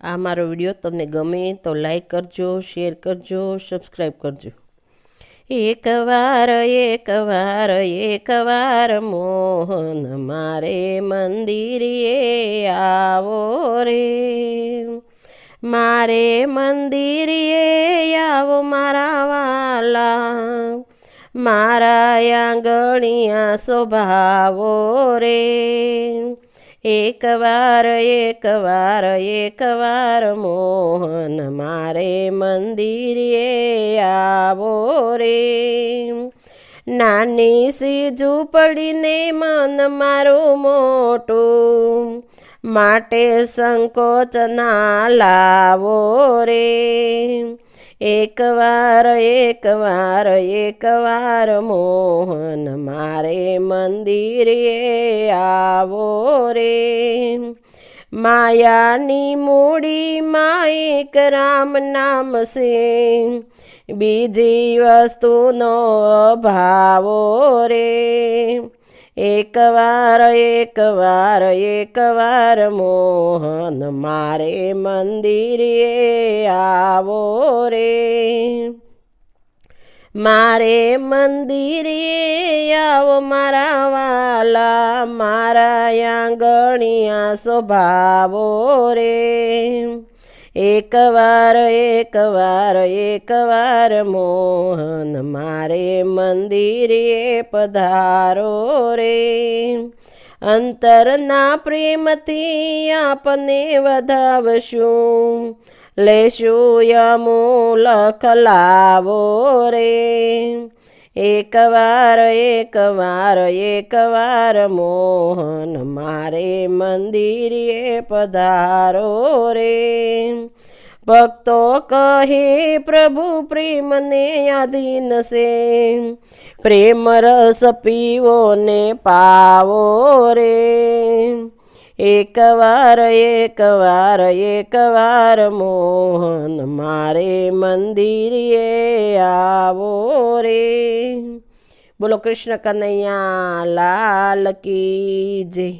આ મારો વિડીયો તમને ગમે તો લાઈક કરજો, શેર કરજો, સબસ્ક્રાઈબ કરજો. એકવાર મોહન મારે મંદિરે આવો રે, મારે મંદિરે આવો મારા વાલા, મારા આંગણિયા શોભાવો રે. એકવાર મોહન મારે મંદિરે આવો રે. નાની સી ઝૂંપડીને મન મારું મોટું, માટે સંકોચ ના લાવો રે. એકવાર મોહન મારે મંદિરે આવો રે. માયાની મૂડી માઈક રામ નામ છે, બીજી વસ્તુનો અભાવો રે. એકવાર મોહન મારે મંદિરે આવો રે. મારે મંદિરે આવો મારા વાલા, મારા આંગણિયા શોભાવો રે. એકવાર મોહન મારે મંદિરે પધારો રે. અંતરના પ્રેમથી આપને વધાવશું, લેશું યમુલક લાવો રે. એકવાર મોહન મારે મંદિરે પધારો રે. ભક્તો કહે પ્રભુ પ્રેમને આધીન છે, પ્રેમ રસ પીવો ને પાવો રે. એકવાર મોહન મારે મંદિરે આવો રે. બોલો કૃષ્ણ કનૈયા લાલ કી જય.